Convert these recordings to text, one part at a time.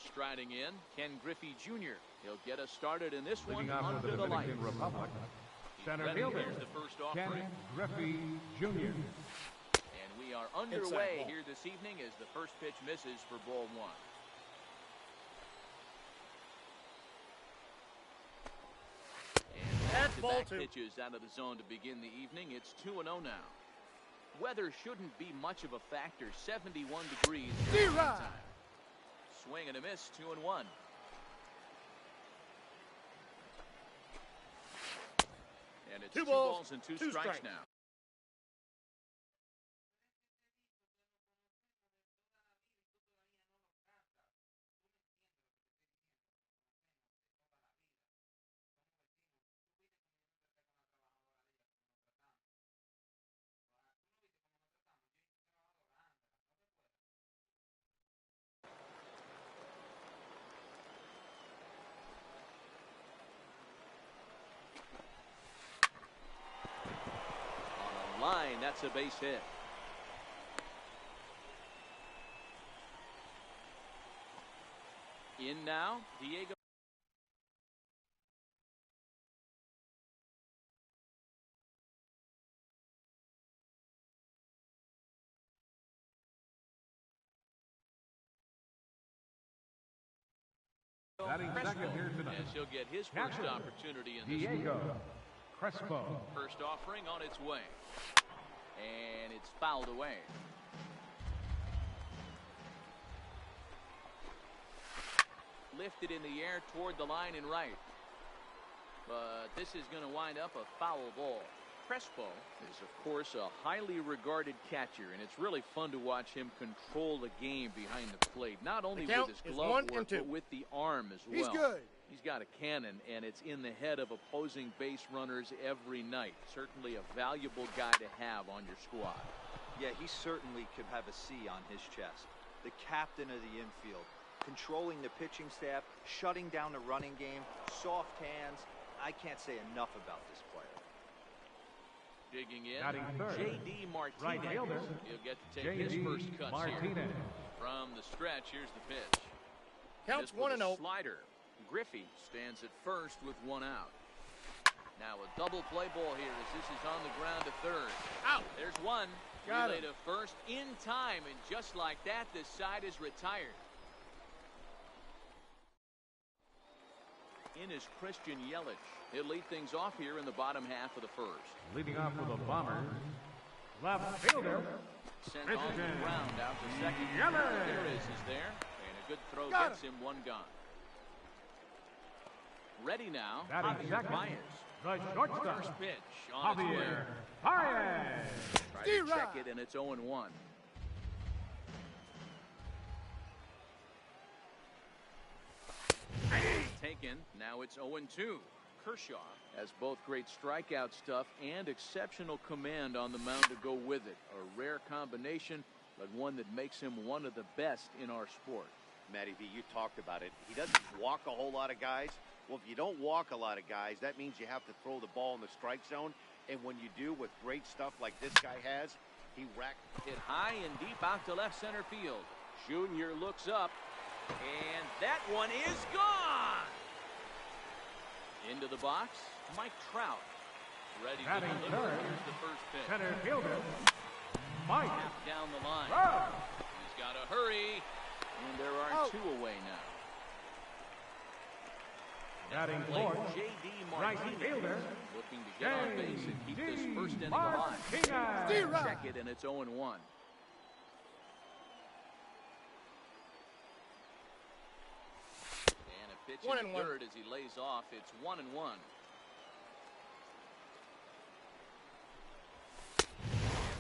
striding in, Ken Griffey Jr. He'll get us started in this one Leading off under for the the lights. Dominican Republic, center fielder, Here's the first Ken offering. Griffey Jr. And we are underway here this evening as the first pitch misses for ball one. And back-to-back pitches out of the zone to begin the evening. It's 2-0 now. Weather shouldn't be much of a factor. 71 degrees. Swing and a miss. 2-1. And it's two balls and two strikes now. Line, that's a base hit. In now, Diego. Batting second here tonight. As he'll get his first opportunity in this Diego Crespo. First offering on its way. And it's fouled away. Lifted in the air toward the line and right. But this is going to wind up a foul ball. Crespo is, of course, a highly regarded catcher, and it's really fun to watch him control the game behind the plate. Not only with his glove work, but with the arm as well. He's good. He's got a cannon, and it's in the head of opposing base runners every night. Certainly a valuable guy to have on your squad. Yeah, he certainly could have a C on his chest. The captain of the infield, controlling the pitching staff, shutting down the running game, soft hands. I can't say enough about this player. Digging in, third, J.D. Martinez. Right fielder, He'll get to take his first cuts here. From the stretch, here's the pitch. Counts 1-0. Slider. Griffey stands at first with one out. Now a double play ball here as this is on the ground to third. Out. There's one. Got Relay to first in time, and just like that, this side is retired. In is Christian Yelich. He'll lead things off here in the bottom half of the first. Leading off for the Bombers, left fielder, Sent on the ground out to second. Yelich. Perez is there, and a good throw gets him one gone. Ready now, Batting Javier second, Baez. the shortstop, First pitch on its way. Javier Baez. Try to check it, and it's 0-1. Taken. Now it's 0-2. Kershaw has both great strikeout stuff and exceptional command on the mound to go with it. A rare combination, but one that makes him one of the best in our sport. Matty V, you talked about it. He doesn't walk a whole lot of guys. Well, if you don't walk a lot of guys, that means you have to throw the ball in the strike zone. And when you do with great stuff like this guy has, he racked. Hit high and deep out to left center field. Junior looks up, and that one is gone. Into the box, Mike Trout. Ready to deliver. Here's the first pitch. Center fielder, Mike. Half down the line. Trout. He's got to hurry. And there are two away now. Batting fourth, J.D. right Martinez. fielder, Looking to get on base and keep this J.D. first inning alive. Martinez. Check it, and it's 0-1. And a pitch in third as he lays off. It's 1-1.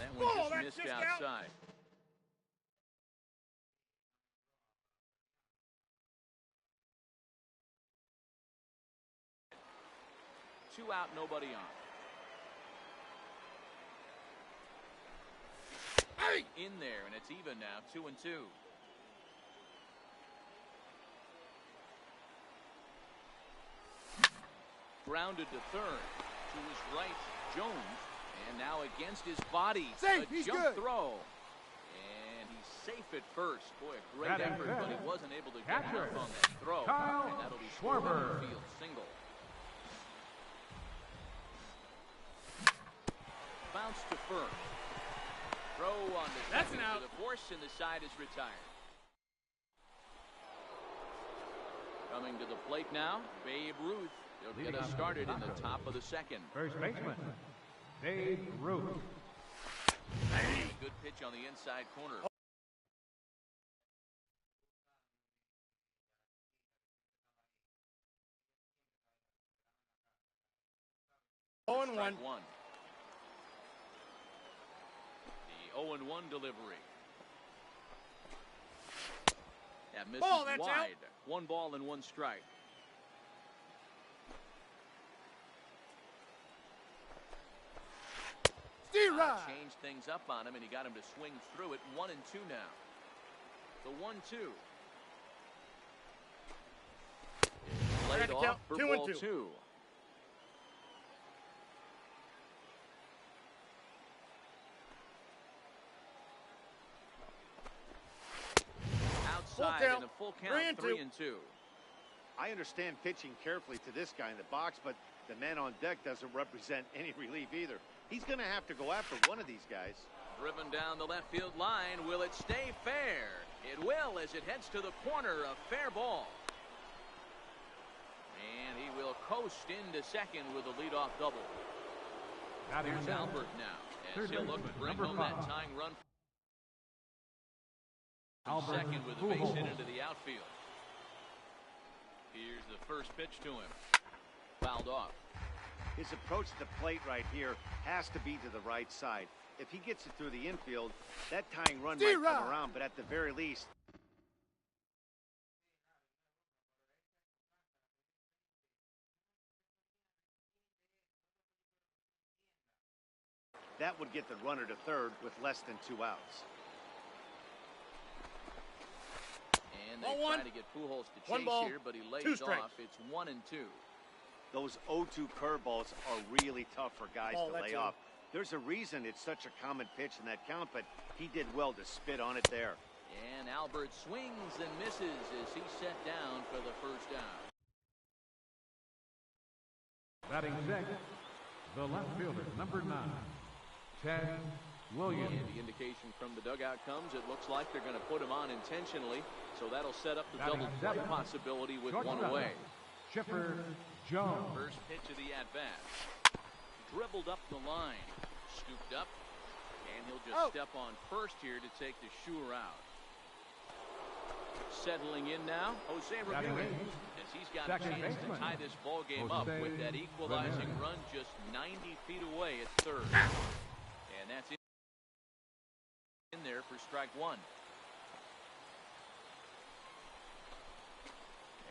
And that one just missed outside. Two out, nobody on. In there, and it's even now, 2-2. Grounded to third. To his right, Jones. And now against his body, Safe, a he's jump good. throw. And he safe at first. Boy, a great Batting effort, but he fifth. wasn't able to get Catcher, enough on that throw. Kyle And that'll be scored on Schwarber. the field single. Bounce to first. Throw on the That's second an out. to the force, and the side is retired. Coming to the plate now, Babe Ruth. He'll get us started in the top of the second. First baseman, Babe Ruth. Good pitch on the inside corner. 0-1. Strike one. The 0-1 delivery. That misses Ball, that's wide. out. 1 ball and 1 strike. D-Rod. Changed things up on him, and he got him to swing through it. 1-2 now. The 1-2. Laid Got to off count. for 2 and ball 2. 2. Outside count. in a full count, 3 3 and 2. I understand pitching carefully to this guy in the box, but the man on deck doesn't represent any relief either. He's going to have to go after one of these guys. Driven down the left field line. Will it stay fair? It will as it heads to the corner. A fair ball. And he will coast into second with a leadoff double. Batting Here's seventh. Albert now as Third he'll look to baseman, bring number home that 5. tying run. Albert Second with a base hit Pujols. into the outfield. Here's the first pitch to him. Fouled off. His approach to the plate right here has to be to the right side. If he gets it through the infield, that tying run might come around, but at the very least, that would get the runner to third with less than 2 outs. And Ball they one. try to get Pujols to One chase ball, here, but he lays 2 strikes. off. It's 1 and 2. Those 0-2 curveballs are really tough for guys Ball, to that's lay it. off. There's a reason it's such a common pitch in that count, but he did well to spit on it there. And Albert swings and misses as he's set down for the first out. Batting sixth, the left fielder, number 9, Ted Williams. And the indication from the dugout comes, it looks like they're going to put him on intentionally, so that'll set up the Batting double play seventh. possibility with Shortstop, 1 away. Chipper Jones. First pitch of the at-bat. Dribbled up the line. Scooped up. And he'll just step on first here to take the Shure out. Settling in now, Jose Batting Ramirez. eighth, As he's got a second chance to baseman, tie this ball game up Jose with that equalizing Ramirez. run just 90 feet away at third. And that's in there for strike 1.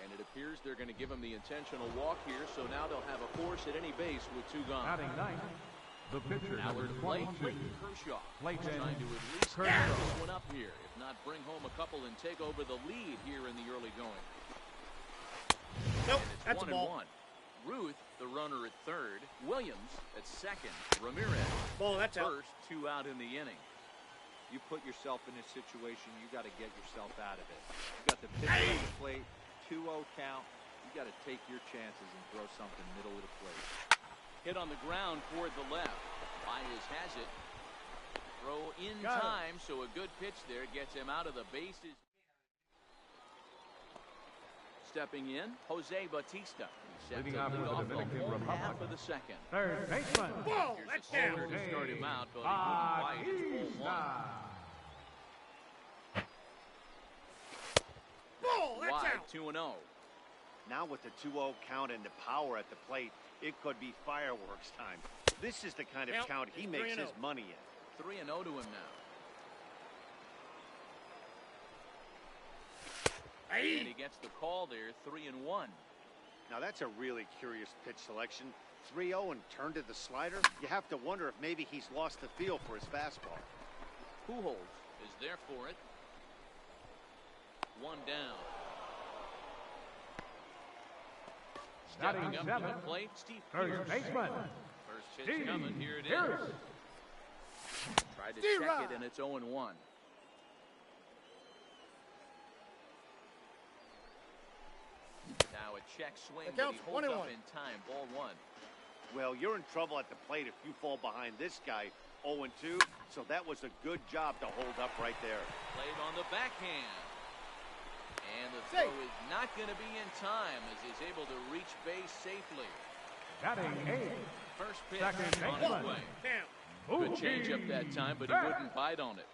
And it appears they're going to give him the intentional walk here, so now they'll have a force at any base with 2 gone. Batting ninth, the pitcher, Now number to the plate, 22, Clayton Kershaw. Clayton Trying to at least Kershaw. get this one up here, if not bring home a couple and take over the lead here in the early going. Nope, And it's that's 1 a ball. and 1. Ruth, the runner at third. Williams at second. Ramirez Ball, that's out. first, 2 out in the inning. You put yourself in this situation, you got to get yourself out of it. You got the pitcher at the plate, 2-0 count. You got to take your chances and throw something middle of the plate. Hit on the ground toward the left. Baez has it. Throw in Got it. time, so a good pitch there gets him out of the bases. Stepping in, Jose Bautista. He's set Leading to off lead for the off the Dominican whole Republic. half of the second. third baseman, Ball, Here's that's a single down. to start him out, but he wouldn't quite hit ball 1. Ball, that's Wide, out. 2-0. Now with the 2-0 count and the power at the plate, it could be fireworks time. This is the kind of Yep, count he it's makes 3-0. his money in. 3-0 to him now. And he gets the call there, 3-1. Now that's a really curious pitch selection. 3-0 and turn to the slider. You have to wonder if maybe he's lost the feel for his fastball. Pujols is there for it. 1 down. Stepping Batting up to seventh, the plate, Steve first Pierce. baseman, First pitch Steve coming, here it is. Pierce. Tried to Steve check Rod. it, and it's 0-1. check swing, That but he counts, holds 21. up in time. Ball one. Well, you're in trouble at the plate if you fall behind this guy 0-2, so that was a good job to hold up right there. Played on the backhand. And the Safe. throw is not going to be in time as he's able to reach base safely. Batting eight. First pitch Second on baseman. his way. Damn. Good change up that time, but he wouldn't bite on it.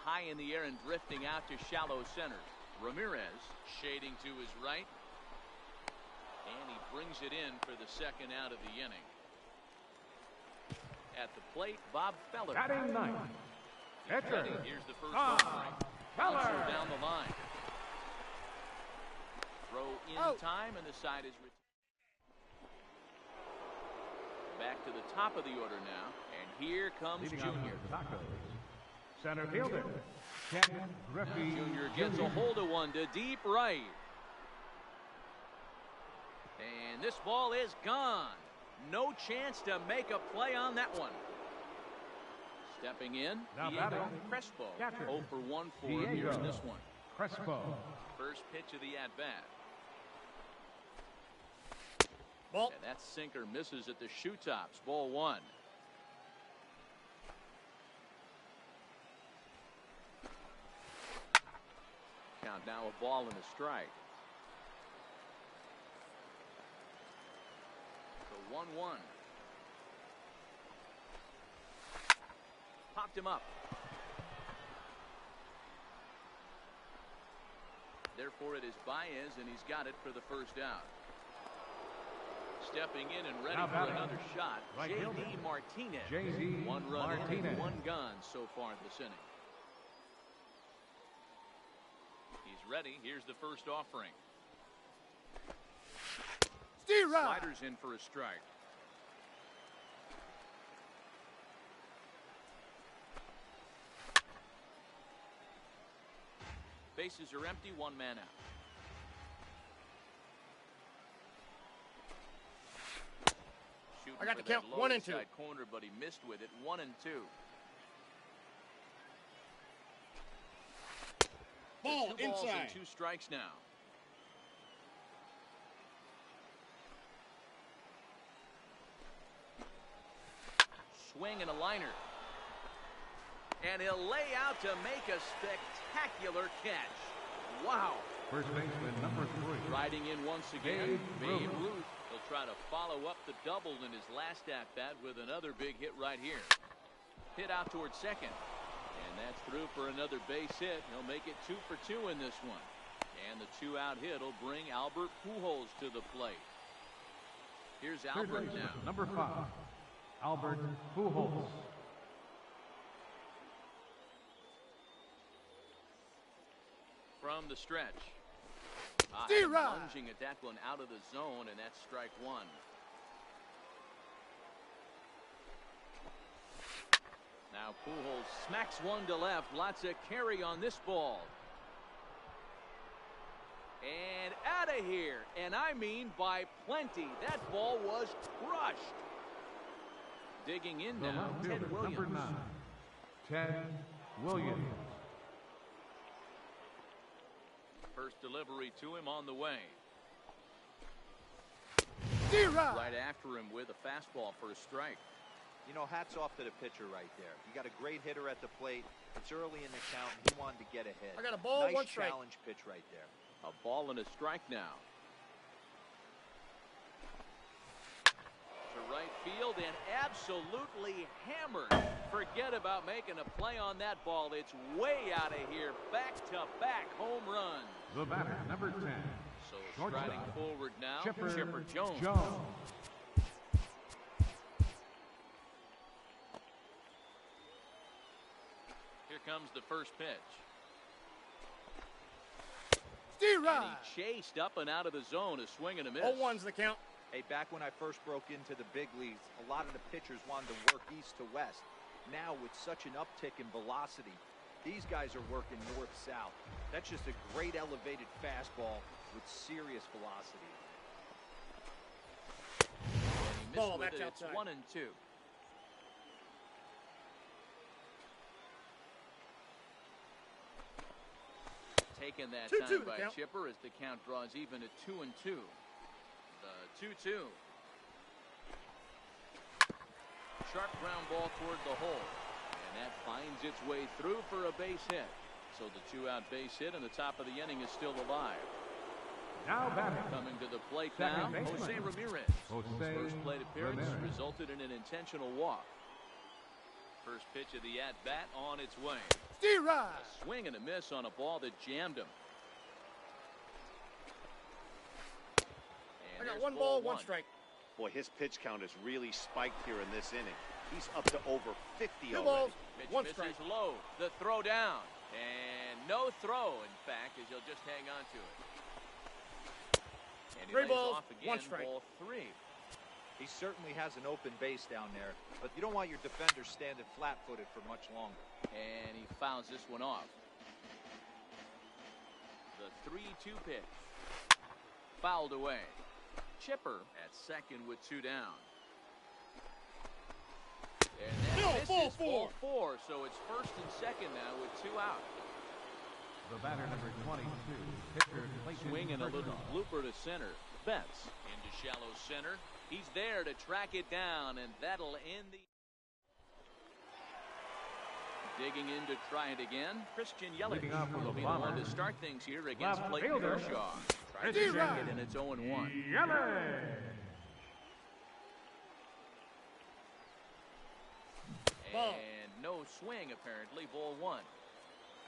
High in the air and drifting out to shallow center. Ramirez shading to his right. And he brings it in for the second out of the inning. At the plate, Bob Feller. Batting ninth. Pitcher. Here's the first Bob offering. Bouncer Feller. down the line. Throw in Out. time, and the side is returned. Back to the top of the order now, and here comes Leading Junior. off the Tacos. Center fielder. Ken Griffey. Junior gets a hold of one to deep right. And this ball is gone. No chance to make a play on that one. Stepping in, Now Diego batting, Crespo. catcher, 0 for 1 for him here in this one. Crespo. First pitch of the at-bat. Ball. And that sinker misses at the shoe tops. Ball one. Count now a ball and a strike. The 1-1. Popped him up. Therefore it is Baez, and he's got it for the first out. Stepping in and ready Now for batting, another shot, right J.D. fielder. Martinez. J.D. One run in, Martinez. one gone so far this inning. He's ready. Here's the first offering. Steer right. Sliders in for a strike. Bases are empty, one man out. Shooting I got for the count, that low 1 and 2. inside corner, but he missed with it. 1 and 2. Ball 2 balls inside. and 2 strikes now. Swing and a liner. And he'll lay out to make a spectacular catch. Wow. First baseman number 3. Riding in once again, Babe Babe Ruth. Ruth. He'll try to follow up the double in his last at-bat with another big hit right here. Hit out towards second. And that's through for another base hit. He'll make it 2 for 2 in this one. And the 2-out hit will bring Albert Pujols to the plate. Here's Third Albert baseman now. number 5. Albert Pujols. From the stretch. Steer right. Lunging at that one out of the zone, and that's strike 1. Now Pujols smacks one to left. Lots of carry on this ball. And out of here. And I mean by plenty. That ball was crushed. Digging in The now, left Ted fielder Williams. number 9. Ted Williams. First delivery to him on the way. Steer right. Right after him with a fastball for a strike. You know, hats off to the pitcher right there. You got a great hitter at the plate. It's early in the count, and he wanted to get ahead. I got a ball, nice 1 strike. challenge pitch right there. A ball and a strike now. To right field and absolutely hammered. Forget about making a play on that ball. It's way out of here. Back-to-back home runs. The batter number 10. So Shortstop, striding forward now, Chipper Jones. Here comes the first pitch. Steer And right. he chased up and out of the zone. A swing and a miss. 0-1's the count. Hey, back when I first broke into the big leagues, a lot of the pitchers wanted to work east to west. Now, with such an uptick in velocity, these guys are working north-south. That's just a great elevated fastball with serious velocity. And he missed Ball, with that's it. It's outside. 1 and 2. taken that 2-2 time the by count. Chipper as the count draws even at 2-2. The 2-2. Sharp ground ball toward the hole. And that finds its way through for a base hit. So the 2-out base hit and the top of the inning is still alive. Now batting. Coming to the plate Second now, baseman. Jose Ramirez. Jose His first plate appearance Ramirez. resulted in an intentional walk. First pitch of the at-bat on its way. Steer right. A swing and a miss on a ball that jammed him. I And got there's one ball, ball one strike. Boy, his pitch count has really spiked here in this inning. He's up to over 50 Two already. balls, Pitch one misses strike. low. The throw down. And no throw, in fact, as he'll just hang on to it. And he Three lays balls, off again, one strike. ball 3. He certainly has an open base down there, but you don't want your defender standing flat-footed for much longer. And he fouls this one off. The 3-2 pitch. Fouled away. Chipper at second with 2 down. And that No, misses ball 4, so it's first and second now with 2 out. The batter number 22. Pitcher Clayton Swinging a little Kershaw. blooper to center. Betts into shallow center. He's there to track it down, and that'll end the... Digging in to try it again. Christian Yelich Leading off for the will be the one Bombers. to start things here against Left Clayton fielder. Kershaw. Tries to Christian check it, and it's 0-1. Yelich. Ball. And no swing, apparently. Ball 1.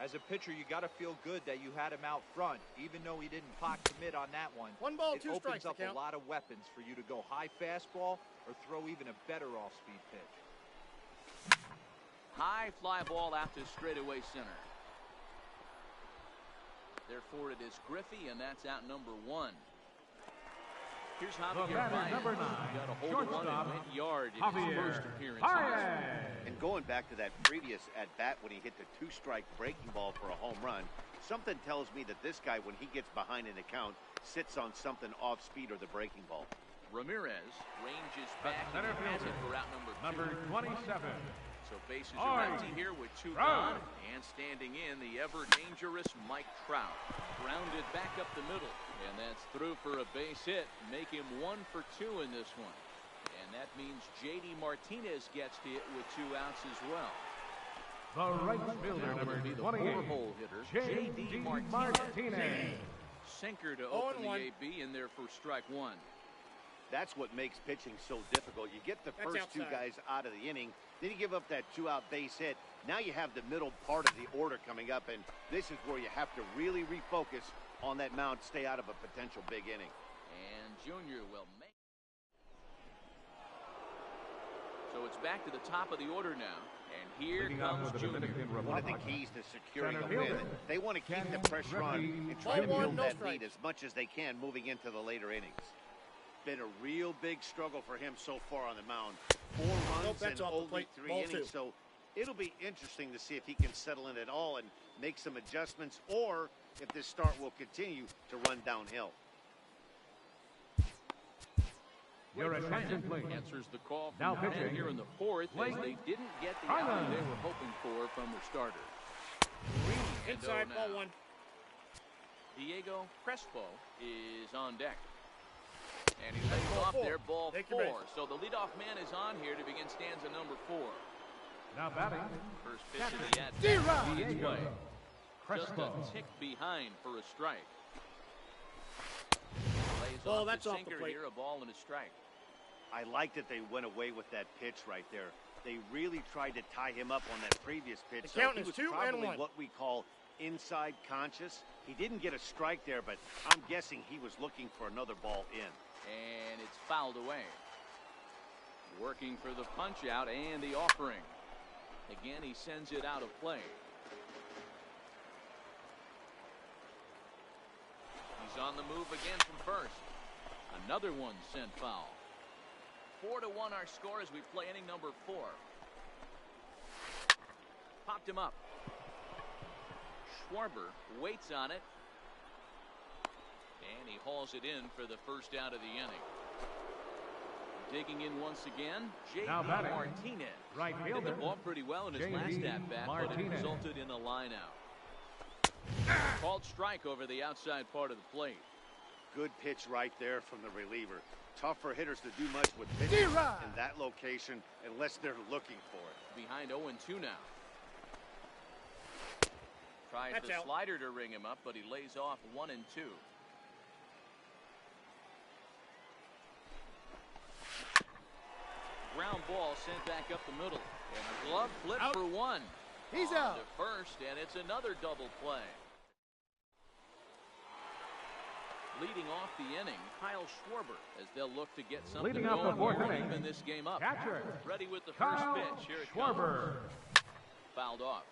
As a pitcher, you got to feel good that you had him out front, even though he didn't pot commit on that one. One ball, It 2 opens strikes up to a count. lot of weapons for you to go high fastball or throw even a better off-speed pitch. High fly ball out to straightaway center. Therefore, it is Griffey, and that's out number 1. Here's Javier The batter, Baez. number 9, Got a hold of one shortstop, and went yard in his Javier first appearance in this one. Baez. And going back to that previous at-bat when he hit the 2-strike breaking ball for a home run, something tells me that this guy, when he gets behind in the count, sits on something off-speed or the breaking ball. Ramirez ranges back and Center he has it fielder, for out number 2. Number 27. So bases are Oi. empty here with 2 Trout. gone. And standing in, the ever-dangerous Mike Trout. Grounded back up the middle. And that's through for a base hit. Make him 1 for 2 in this one. And that means J.D. Martinez gets hit with 2 outs as well. The right fielder, Now number it'll be the 28. 4-hole hitter, J.D. Martinez. Sinker to 0-1. open the AB in there for strike 1. That's what makes pitching so difficult. You get the That's first 2 outside. guys out of the inning, then you give up that 2-out base hit. Now you have the middle part of the order coming up, and this is where you have to really refocus on that mound, stay out of a potential big inning. And Junior will make. So it's back to the top of the order now. And here Leading off comes with the Junior. Dominican One of the Republic. keys to securing Center a win, fielder. they want to keep Ken the pressure on Griffey and try to Ball 1, build no that strikes. lead as much as they can moving into the later innings. Been a real big struggle for him so far on the mound. 4 runs that's in off the only plate. 3 Ball innings, 2. so it'll be interesting to see if he can settle in at all and make some adjustments, or if this start will continue to run downhill. Your attention, please. Answers the call Now from the pitching. pen here in the 4th as Blake they didn't get the Harlan. outing they were hoping for from their starter. Inside, now. ball 1. Diego Crespo is on deck. And he lays Ball off 4. there, ball Take your 4. base. So the leadoff man is on here to begin stanza number 4. Now batting. First pitch of the at Steer bat right. on its Diego way. Just Crespo. a tick behind for a strike. Lays Ball, off that's the off the sinker plate. here, a ball and a strike. I like that they went away with that pitch right there. They really tried to tie him up on that previous pitch. The count he is was 2 and probably 1. what we call inside conscious. He didn't get a strike there, but I'm guessing he was looking for another ball in. And it's fouled away. Working for the punch out and the offering. Again, he sends it out of play. He's on the move again from first. Another one sent foul. 4-1 our score as we play inning number 4. Popped him up. Schwarber waits on it. And he hauls it in for the first out of the inning. Digging in once again, J.D. Now batting. Martinez. Right Hit the fielder. ball pretty well in his J.D. last at-bat, but it Martinez. resulted in a line out. Called strike over the outside part of the plate. Good pitch right there from the reliever. Tough for hitters to do much with pitching in that location unless they're looking for it. Behind 0-2 now. Tries That's the out. slider to ring him up, but he lays off 1-2. Ground ball sent back up the middle. And a glove flip Out. for one. He's On out. to first, and it's another double play. Leading off the inning, Kyle Schwarber, as they'll look to get something Leading off the going fourth here, inning, even this game up. catcher, Ready with the first Kyle pitch. Here it Schwarber. comes. Fouled off.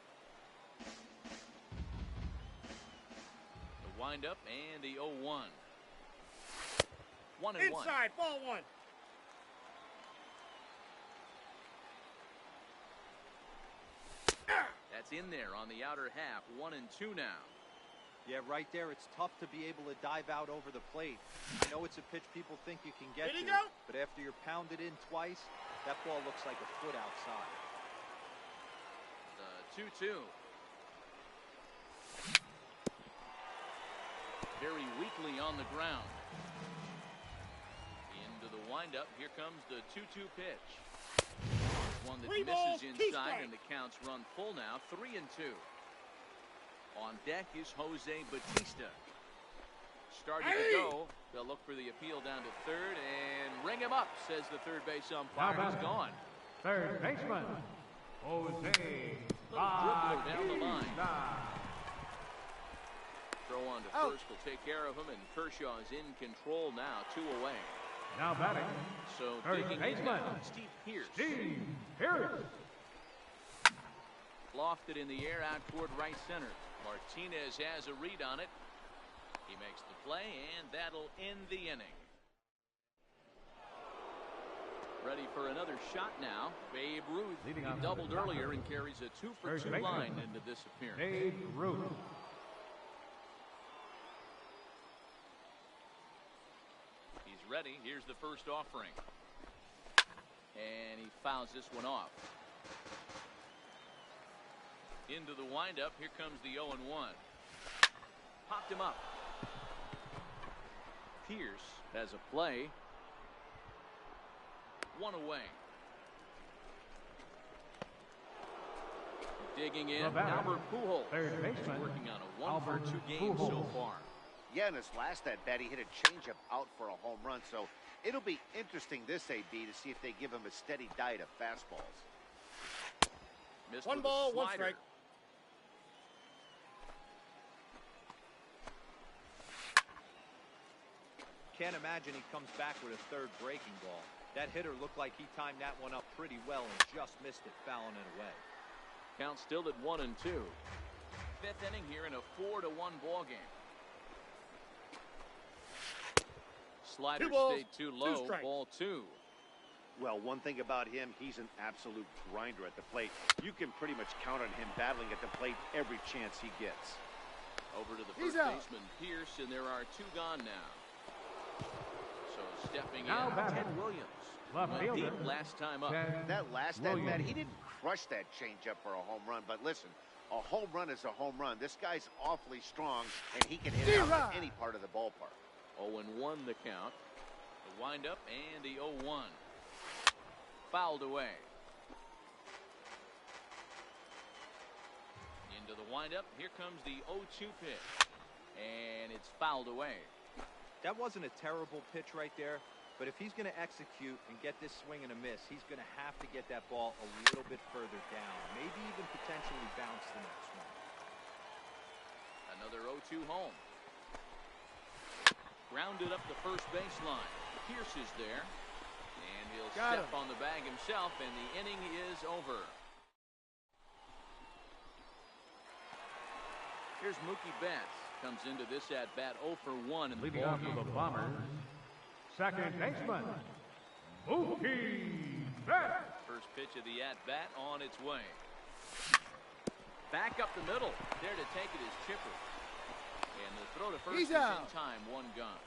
The windup and the 0-1. 1-1. Inside, ball one. That's in there on the outer half. 1-2 now. Yeah, right there, it's tough to be able to dive out over the plate. I know it's a pitch people think you can get Ready to, to go? but after you're pounded in twice, that ball looks like a foot outside. The 2-2. Very weakly on the ground. Into the windup. Here comes the 2-2 pitch. One that Three balls, misses two inside, strikes. and the counts run full now. 3-2. On deck is Jose Batista. Starting to Hey! go. They'll look for the appeal down to third and ring him up, says the third base umpire. Now He's batting. gone. Third baseman, Jose dribbler down the line. Bautista. Throw on to Out. first will take care of him, and Kershaw is in control now, 2 away. Now batting, So Third digging in baseman. now, Steve Pierce. Steve Pierce. Lofted in the air out toward right center. Martinez has a read on it. He makes the play, and that'll end the inning. Ready for another shot now. Babe Ruth. Leading He off doubled the top. earlier and carries a 2-for-2 Third baseman. line into this appearance. Babe Ruth. He's ready. Here's the first offering. And he fouls this one off. Into the windup. Here comes the 0-1. Popped him up. Pierce has a play. 1 away. Digging in, The batter, Albert Pujols. third He's baseman, working on a 1-for-2 Albert game so Pujols. far. Yeah, in his last at bat, he hit a changeup out for a home run. So it'll be interesting this AB to see if they give him a steady diet of fastballs. Missed One with a ball, one slider. strike. Can't imagine he comes back with a third breaking ball. That hitter looked like he timed that one up pretty well and just missed it, fouling it away. Count still at 1-2. Fifth inning here in a 4-1 ball game. Slider 2 balls, stayed too 2 low. strikes. Ball 2. Well, one thing about him, he's an absolute grinder at the plate. You can pretty much count on him battling at the plate every chance he gets. Over to the He's first out. baseman, Pierce, and there are 2 gone now. So stepping Now in, batting. Ted Williams. Left Went fielder, deep last time up. Ted That last at bat, Williams. he didn't crush that changeup for a home run. But listen, a home run is a home run. This guy's awfully strong, and he can hit it out D-Rod. from any part of the ballpark. 0-1 the count. The windup and the 0-1. Fouled away. Into the windup. Here comes the 0-2 pitch. And it's fouled away. That wasn't a terrible pitch right there, but if he's going to execute and get this swing and a miss, he's going to have to get that ball a little bit further down, maybe even potentially bounce the next one. Another 0-2 home. Grounded up the first baseline. Pierce is there. And he'll Got step him. on the bag himself, and the inning is over. Here's Mookie Betts. Comes into this at-bat 0-for-1 in the Leading ball off for game. the Bombers, second baseman, Mookie Betts. First pitch of the at-bat on its way. Back up the middle. There to take it is Chipper. And the throw to first He's is out. in time. 1 gone.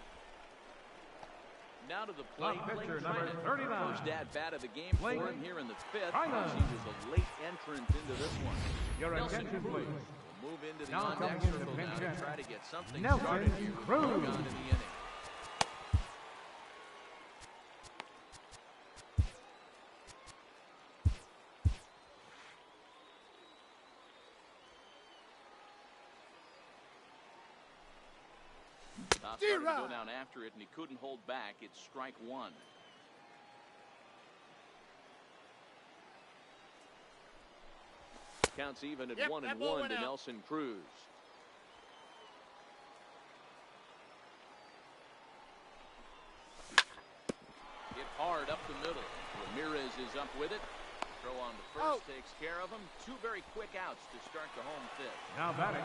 Now to the plate. Up pitcher, Blake number Trinan. 39. First at-bat of the game for Blake him here in the 5th. Trinan. He was a late entrant into this one. Your Nelson attention, Cruz please. will Move into the Now on-deck coming in circle the now pinch to hitter, try to get something Nelson started here before Cruz. we've gone to the inning. Started to go down after it, and he couldn't hold back. It's strike one. Counts even at 1-1 to Nelson Cruz. Hit hard up the middle. Ramirez is up with it. Throw on to first takes care of him. Two very quick outs to start the home fifth. Now batting,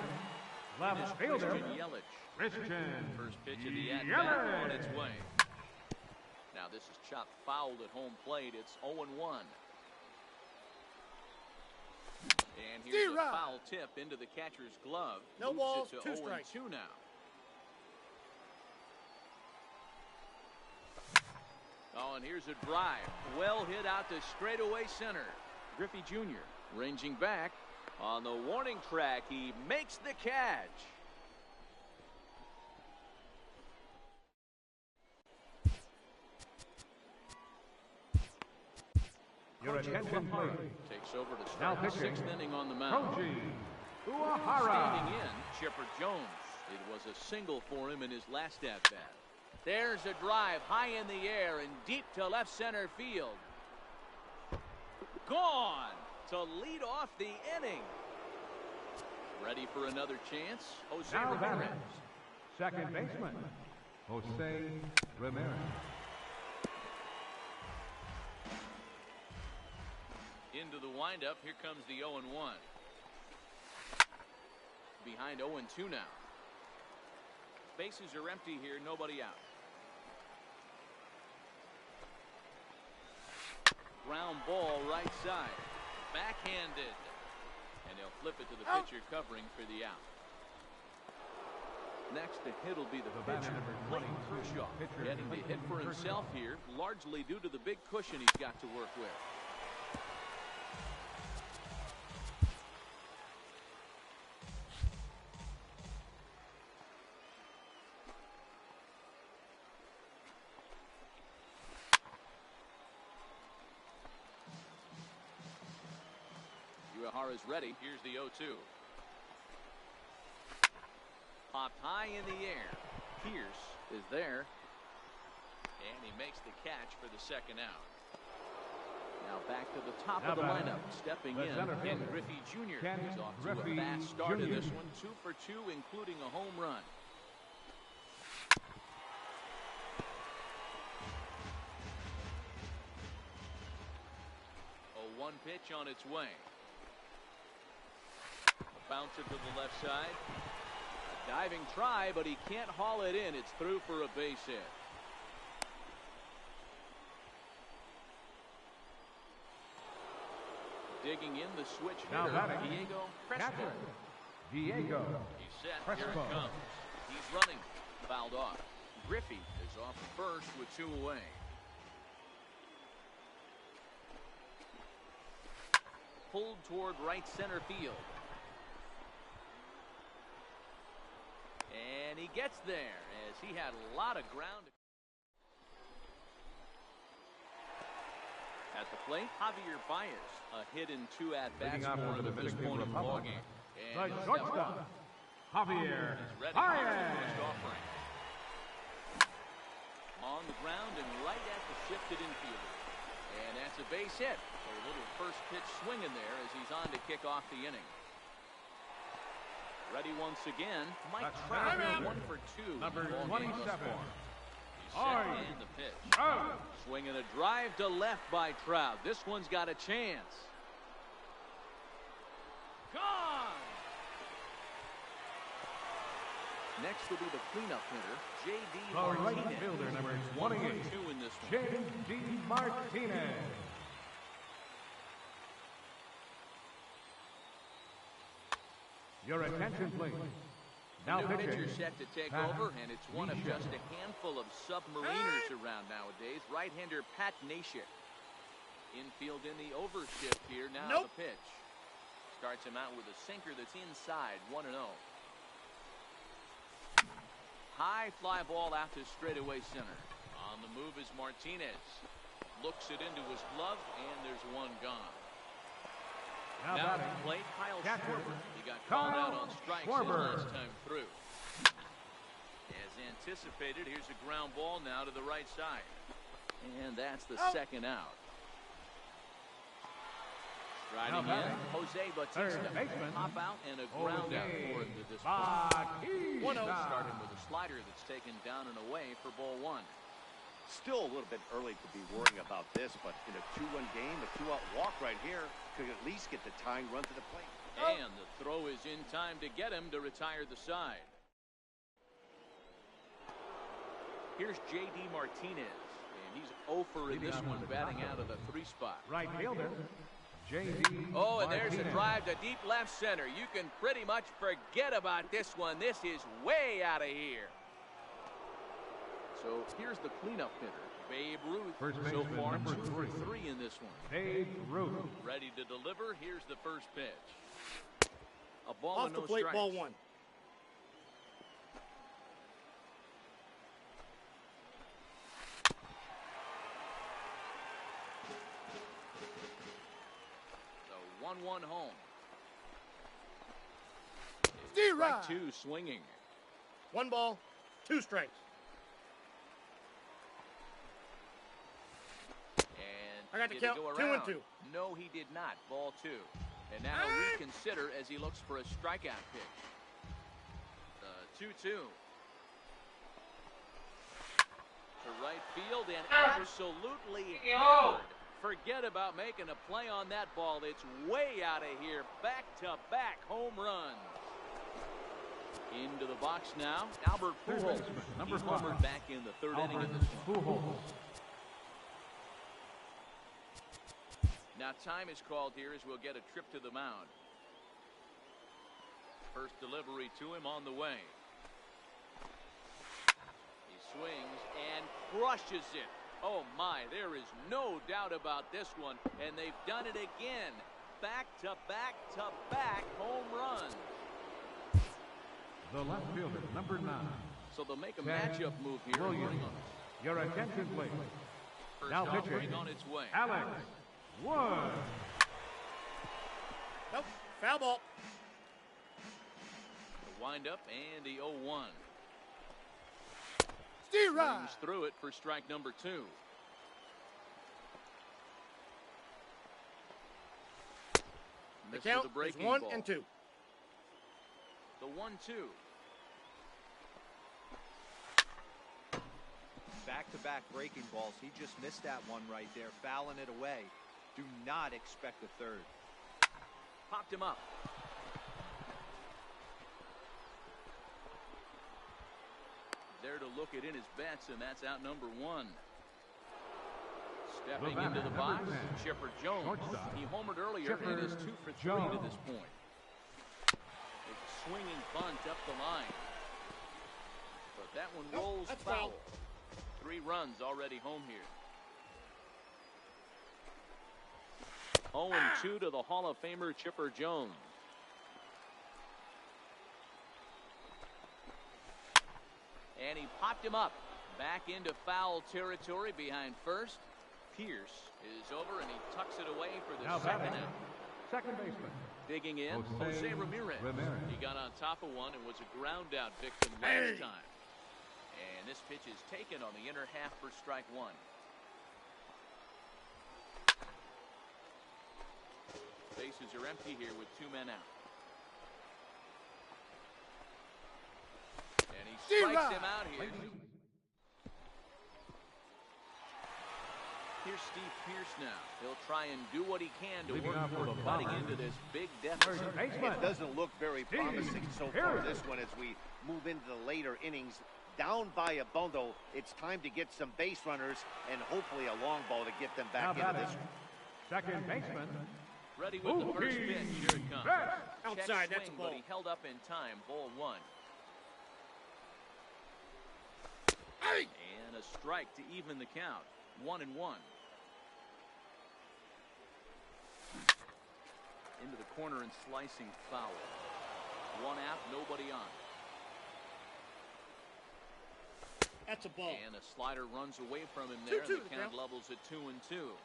left fielder, Christian Yelich. Christian First pitch of the at-bat Yelich. on its way. Now this is chopped fouled at home plate. It's 0-1. And here's a foul tip into the catcher's glove. No Moves balls, it to 2 strikes. 0-2 now. Oh, and here's a drive. Well hit out to straightaway center. Griffey Jr. ranging back. On the warning track, he makes the catch. Your attention, please. Takes over to Now start the pitching, sixth inning on the mound. Koji Uehara. Standing in, Chipper Jones. It was a single for him in his last at-bat. There's a drive high in the air and deep to left center field. Gone to lead off the inning. Ready for another chance? Jose Now Ramirez. batting, second baseman, Jose Ramirez. Into the windup. Here comes the 0-1. Behind 0-2 now. Bases are empty here. Nobody out. Ground ball right side. Backhanded. And they'll flip it to the pitcher covering for the out. Next to hit will be the batter, pitcher, number Clayton 22, Kershaw. pitcher, Getting the hit Clayton for Kershaw. himself here, largely due to the big cushion he's got to work with. Uehara's ready. Here's the 0-2. Popped high in the air. Pierce is there. And he makes the catch for the second out. Now back to the top Now of the batting, lineup. Stepping the in, center Ken fielder, Griffey Jr. Ken He's off to Griffey a fast start in Jr. this one. 2 for 2, including a home run. A 1 pitch on its way. Bounce it to the left side. A diving try, but he can't haul it in. It's through for a base hit. Digging in the switch Now hitter, batting, Diego Crespo. catcher, Diego He's set. Crespo. Here it comes. He's running. Fouled off. Griffey is off first with 2 away. Pulled toward right center field. And he gets there as he had a lot of ground. At the plate, Javier Baez. A hit in 2 at-bats Leading off for for him the at this Dominican point in the Republic, ballgame. the And he'll step shortstop, up. Javier He's ready for his Baez. first offering. On the ground and right at the shifted infielder. And that's a base hit. So a little first pitch swing in there as he's on to kick off the inning. Ready once again, Mike That's Trout, right. 1 for 2. Number in the ballgame 27. thus far. He's set Oi. and the pitch. Oh, Swinging a drive to left by Trout. This one's got a chance. Gone! Next will be the cleanup hitter, J.D. the right Martinez. fielder, number He's 1 for 28, 2 in this one. J.D. Martinez. Your attention, please. Now New pitching, pitcher set to take Pat over, and it's one of Neshek. just a handful of submariners around nowadays. Right-hander Pat Neshek. Infield in the overshift here. Now Nope. the pitch. Starts him out with a sinker that's inside, 1-0. High fly ball out to straightaway center. On the move is Martinez. Looks it into his glove, and there's one gone. Now to the plate, Kyle Schwarber. He got called out on strikes his last time through. As anticipated, here's a ground ball now to the right side. And that's the second out. Riding in, Jose Bautista. Pop out and a ground out for him to this point. 1-0. Starting with a slider that's taken down and away for ball one. Still a little bit early to be worrying about this, but in a 2-1 game, a 2-out walk right here could at least get the tying run to the plate. And the throw is in time to get him to retire the side. Here's J.D. Martinez, and he's 0 for in this one, batting out of the 3 spot. Right fielder, J.D. Oh, and there's a drive to deep left center. You can pretty much forget about this one. This is way out of here. So here's the cleanup hitter, Babe Ruth. First So baseman, far, number 2 3. for 3 in this one. Babe Ruth. Ready to deliver. Here's the first pitch. A ball Off and the no plate, strikes. ball 1. The 1-1 home. Strike Strike 2 swinging. 1 ball, 2 strikes. And I got the did he count, go 2 and around? 2. No, he did not. Ball 2. And now reconsider as he looks for a strikeout pitch. The 2-2. To right field and absolutely hammered. Forget about making a play on that ball. It's way out of here. Back-to-back home runs. Into the box now, Albert Pujols. He's homered back in the 3rd inning of this one. Now time is called here as we'll get a trip to the mound. First delivery to him on the way. He swings and crushes it. Oh my, there is no doubt about this one, and they've done it again. Back-to-back-to-back home runs. The left fielder, number 9. So they'll make a matchup move here. Williams. Your attention, please. First Now offering pitching, on its way. Alex Wood. Nope, foul ball. The windup and the 0-1. Strike. Swings through it for strike number 2. The Missed count with a is breaking 1 ball. and 2. The 1-2. Back-to-back breaking balls. He just missed that one right there, fouling it away. Do not expect a third. Popped him up. There to look it in his bets, and that's out number 1. Stepping into the box, Chipper Jones. Shortstop. He homered earlier and is 2 for 3 to this point. A swinging bunt up the line. But that one rolls that's foul. foul. 3 runs already home here. 0-2 to the Hall of Famer Chipper Jones. And he popped him up. Back into foul territory behind first. Pierce is over and he tucks it away for the second out. Second baseman. Digging in, Jose Ramirez. He got on top of one and was a ground out victim last time. And this pitch is taken on the inner half for strike 1. Bases are empty here with 2 men out. And he strikes him out here. Here's Steve Pierce now. He'll try and do what he can to Leading work off toward with a cutting bomber. into this big deficit. It doesn't look very promising so far this one as we move into the later innings. Down by a bundle, it's time to get some base runners and hopefully a long ball to get them back into this one. Second baseman. Ready with the first pitch. Here it comes. Outside, Check that's a swing, ball. but he held up in time. Ball 1. And a strike to even the count. 1-1. into the corner and slicing foul. One out, nobody on. That's a ball. And a slider runs away from him there, and the count levels at 2-2.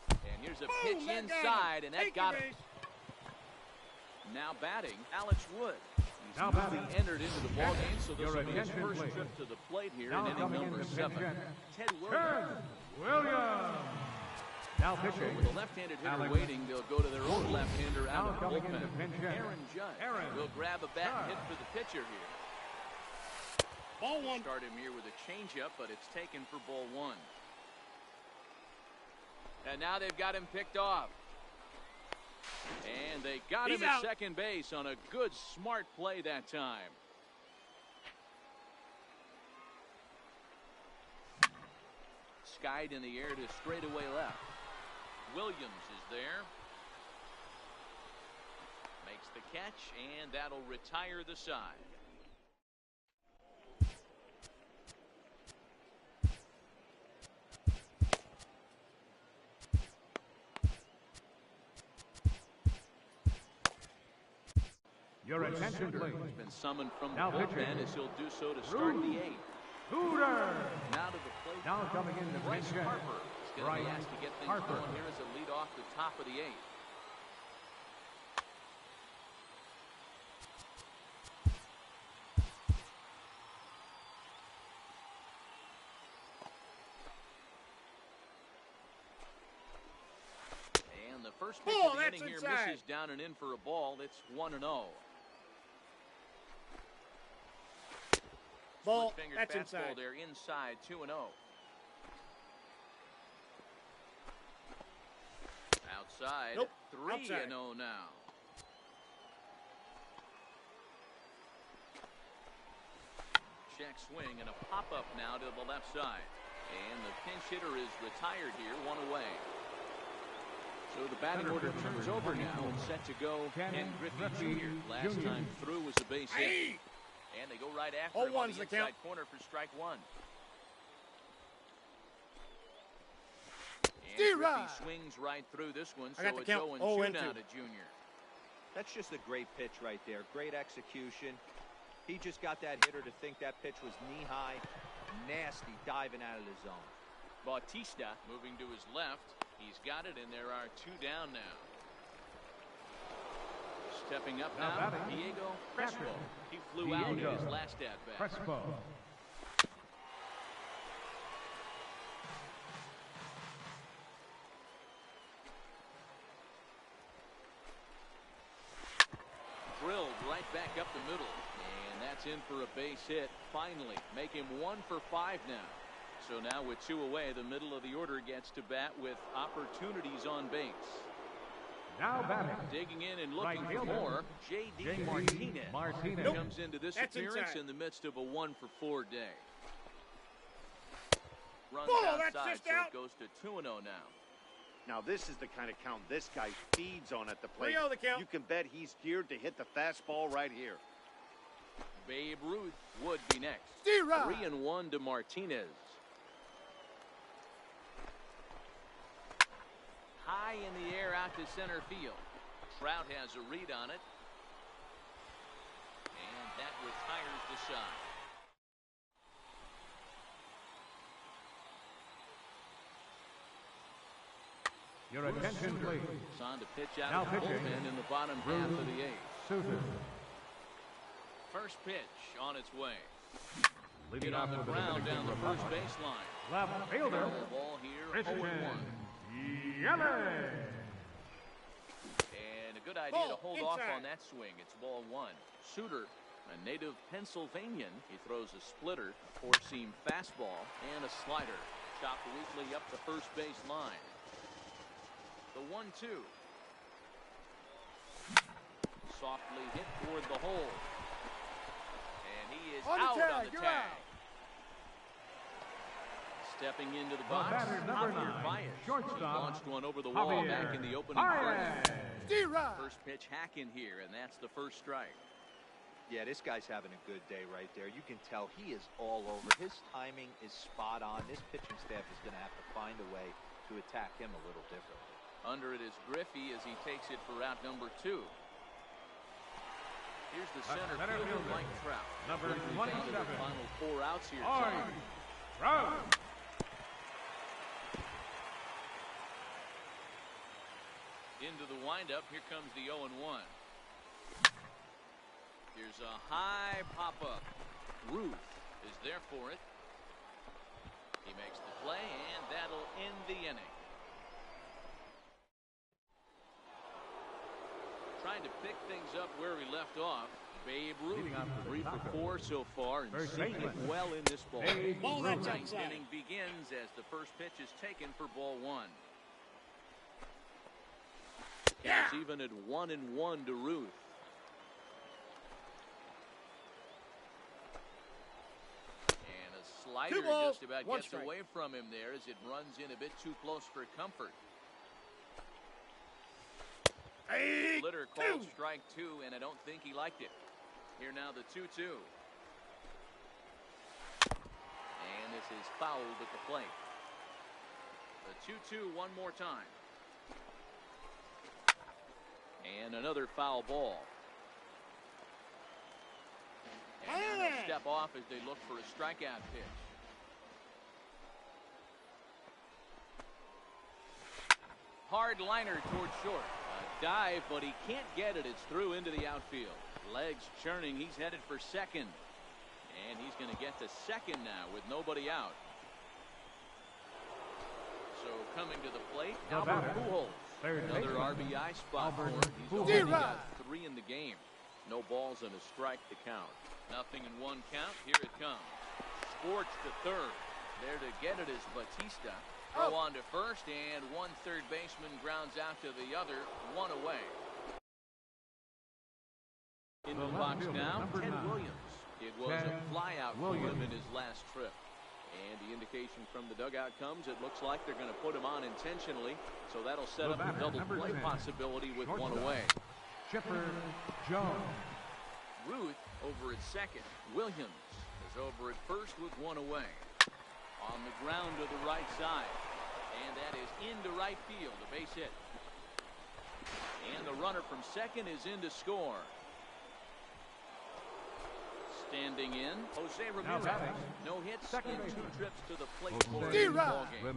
And here's a pitch inside, and that got him. Now batting, Alex Wood. He's Now newly batting. entered into the ballgame, so this Your will be his attention, first please. trip to the plate here Now in inning coming number in the 7. pinch hitter. Ted Williams. Ted Williams. Now pitching. With a left-handed hitter Alex waiting, they'll go to their own left-hander out Now of the coming in bullpen. the pinch hitter. Aaron Judge Aaron will grab a bat and hit Judge. for the pitcher here. Ball one. Start him here with a changeup, but it's taken for ball 1. And now they've got him picked off. And they got him He's at out. second base on a good, smart play that time. Skied in the air to straightaway left. Williams is there. Makes the catch, and that'll retire the side. Your attention, please. He's been summoned from the Now bullpen pitching. as he'll do so to start the 8th. Hooter. Now to the plate. Now coming in the Bryce pinch hitter. Harper is going to be Bryce asked to get things Harper. going here as a lead off the top of the 8th. And the first pitch Ball, of the that's inning here inside. misses down and in for a ball. It's 1-0. Ball, Split-fingered that's fastball inside. there inside, 2-0. Outside, Nope, 3-0 outside. now. Check swing and a pop-up now to the left side. And the pinch hitter is retired here, 1 away. So the batting order turns over now and set to go Ken Griffey Jr. Last time through was a base hit. Aye. And they go right after Oh, him on one's the the inside count. corner for strike 1. And D-Rod. Griffey swings right through this one, I so got the it's count. 0-2 0-2. now to Junior. That's just a great pitch right there. Great execution. He just got that hitter to think that pitch was knee-high. Nasty diving out of the zone. Bautista moving to his left. He's got it, and there are 2 down now. Stepping up Now now, batting, Diego Crespo. catcher, He flew out in Diego his last at-bat. Crespo. Drilled right back up the middle. And that's in for a base hit. Finally, make him 1 for 5 now. So now with 2 away, the middle of the order gets to bat with opportunities on base. Now batting. Digging in and looking Right for fielder, more, J.D. J.D. Martinez. Martinez. Nope. Comes into this That's appearance inside. in the midst of a 1 for 4 day. Runs Ball, that's outside, just so out. it goes to 2-0 now. Now, this is the kind of count this guy feeds on at the plate. 3-0 the count. You can bet he's geared to hit the fastball right here. Babe Ruth would be next. D-Rod. 3-1 to Martinez. High in the air out to center field. Trout has a read on it. And that retires the side. Your attention, please. It's on to pitch out Now of the pitching. bullpen in the bottom half of the 8th. Suter. First pitch on its way. Leading Hit on off the with a ground down the first Republic. baseline. Left fielder. Foul ball here, Christian 0-1. Yelich. And a good idea to Ball, hold off inside. on that swing. It's ball 1. Suter, a native Pennsylvanian. He throws a splitter, four-seam fastball, and a slider. Chopped weakly up the first base line. The 1-2. Softly hit toward the hole. And he is On the out tag, on the you're tag. out. Stepping into the The box, batter, number Javier 9, Baez. shortstop, He launched one over the wall Javier back in the opening first. Baez. D-Rod. First pitch hack in here, and that's the first strike. Yeah, this guy's having a good day right there. You can tell he is all over. His timing is spot on. This pitching staff is going to have to find a way to attack him a little differently. Under it is Griffey as he takes it for out number 2. Here's the center fielder, Mike Trout. Number Down to the 27. final 4 outs here. Trout. Into the windup. Here comes the 0-1. Here's a high pop-up. Ruth is there for it. He makes the play, and that'll end the inning. Trying to pick things up where we left off. Babe Ruth, 3 for 4 so far, and seeing it well in this ball. Ball The that's ninth outside. inning begins as the first pitch is taken for ball 1. It's even at 1-1 to Ruth. And a slider 2 balls, just about 1 gets strike. away from him there as it runs in a bit too close for comfort. Splitter called strike 2, and I don't think he liked it. Here now the 2-2. And this is fouled at the plate. The 2-2 one more time. And another foul ball. And now they'll step off as they look for a strikeout pitch. Hard liner towards short. A dive, but he can't get it. It's through into the outfield. Legs churning. He's headed for second. And he's going to get to second now with nobody out. So coming to the plate, Albert Pujols. Another RBI spot for him. He's already got 3 in the game. No balls and a strike to count. Nothing in 1 count. Here it comes. Scorched to third. There to get it is Batista. Throw on to first, and 1 third baseman grounds out to the other. 1 away. Into the box now, Ted Williams. It was a flyout for him in his last trip. And the indication from the dugout comes, it looks like they're going to put him on intentionally. So that'll set up a double play possibility with 1 away. Chipper Jones. Ruth over at second. Williams is over at first with 1 away. On the ground to the right side. And that is into right field, a base hit. And the runner from second is in to score. Standing in, Jose Ramirez. No hits in 2 trips to the plate for the ball game.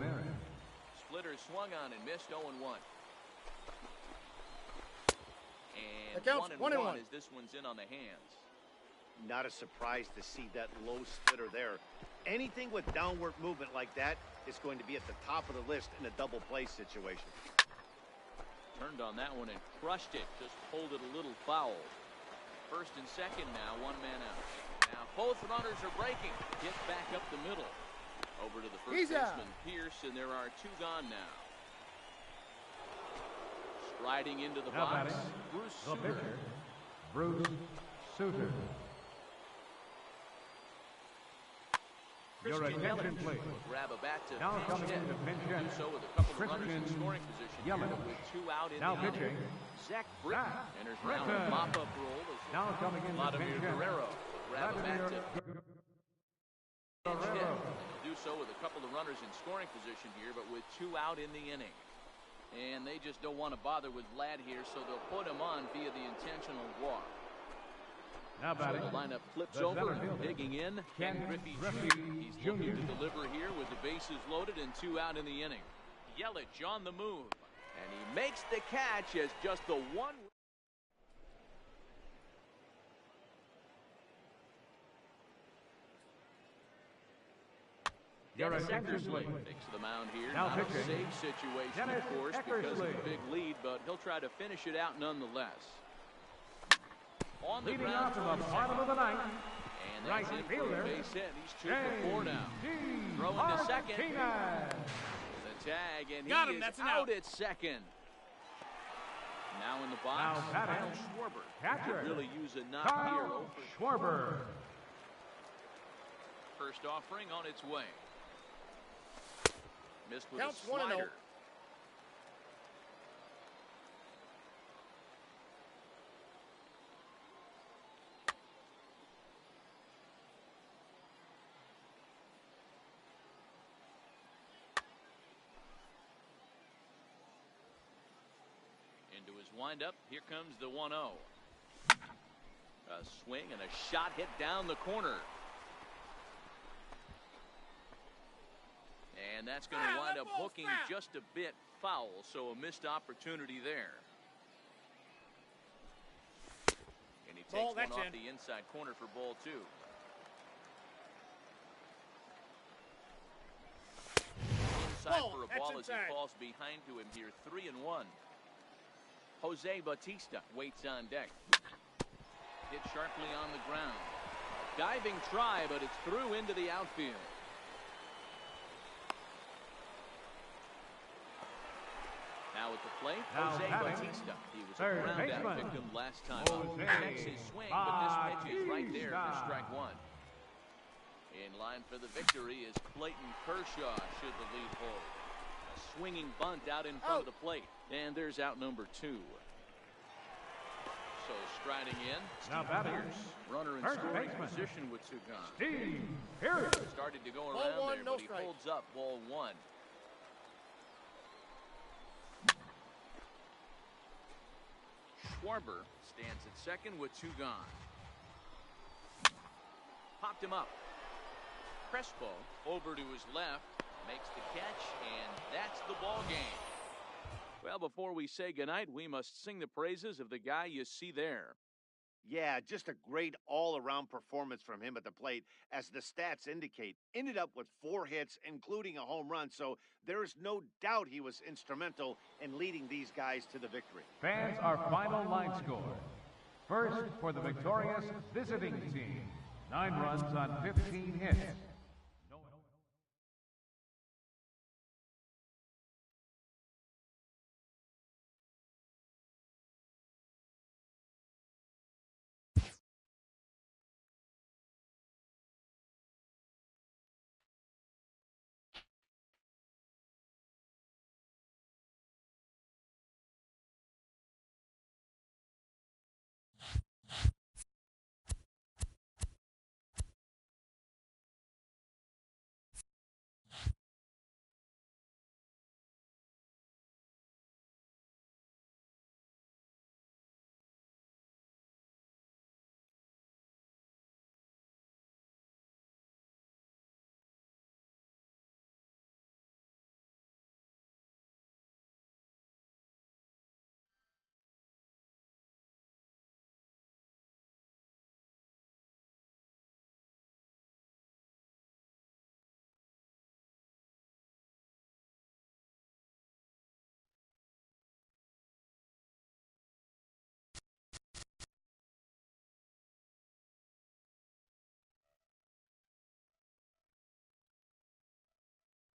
Splitter swung on and missed 0-1. And 1-1 as this one's in on the hands. Not a surprise to see that low splitter there. Anything with downward movement like that is going to be at the top of the list in a double play situation. Turned on that one and crushed it. Just pulled it a little foul. First and second now, 1 man out. Now both runners are breaking. Hit back up the middle. Over to the first baseman, Pierce, and there are 2 gone now. Striding into the box, Bruce Sutter. Bruce Sutter. Your attention, please. Grab a bat to Now pinch coming hit. into pinch Do hit. so with a couple of runners in Christian scoring position here Yelich. with 2 out in Now the pitching. inning. Zach Britton enters now in a Britton. mop-up role as Now coming into Vladimir pinch hit. Guerrero. Grab a bat to Vladimir pinch hit. Guerrero. Do so with a couple of runners in scoring position here, but with 2 out in the inning. And they just don't want to bother with Vlad here, so they'll put him on via the intentional walk. Now So batting. the lineup flips the over center and fielder, digging in. Ken Griffey Griffey Jr. He's looking Jr. to deliver here with the bases loaded and 2 out in the inning. Yelich on the move. And he makes the catch as just the 1. Your Dennis attention, Eckersley please. takes the mound here. Now Not a pitching. save situation, Dennis of course, because of the Eckersley. big lead, but he'll try to finish it out nonetheless. On the Leading ground off in towards the bottom of the ninth. and that's Right in for a fielder, base hit. He's 2 for 4 now. James Throwing to second. Martinez. The tag, and Got he him, is that's an out out. at second. Now in the box, Now batting. Kyle Schwarber. Catcher. Could really use a knock here. Kyle 0 for Schwarber. First offering on its way. Missed with Counts a 1-0. slider. his windup. Here comes the 1-0. A swing and a shot hit down the corner. And that's going to wind up hooking just a bit foul, so a missed opportunity there. And he takes one off the inside corner for ball 2. Inside for a ball as he falls behind to him here, 3-1. Jose Bautista waits on deck. Hit sharply on the ground. Diving try, but it's through into the outfield. Now at the plate, Jose Bautista. He was a ground out victim last time up. Checks his swing, but this pitch is right there for strike 1. In line for the victory is Clayton Kershaw, should the lead hold. A swinging bunt out in front of the plate. And there's out number 2. So striding in, Steve Pierce, runner in scoring position with 2 gone. Steve Pierce started to go around there, but he holds up ball 1. Schwarber stands at second with 2 gone. Popped him up. Crespo over to his left, makes the catch, and that's the ball game. Well, before we say goodnight, we must sing the praises of the guy you see there. Yeah, just a great all-around performance from him at the plate, as the stats indicate. Ended up with 4 hits, including a home run, so there is no doubt he was instrumental in leading these guys to the victory. Fans, our final line score. First, for the victorious visiting team, 9 runs on 15 hits.